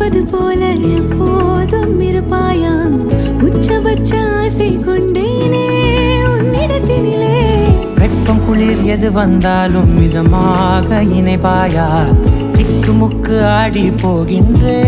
இருப்பது போல எப்போதும் இருப்பாயா உச்சபட்ச ஆசை கொண்டேனே உன்னிடத்தினிலே வெப்பம் குளிர் எது வந்தாலும் மிதமாக இணைப்பாயா திக்கு முக்கு ஆடி போகின்றே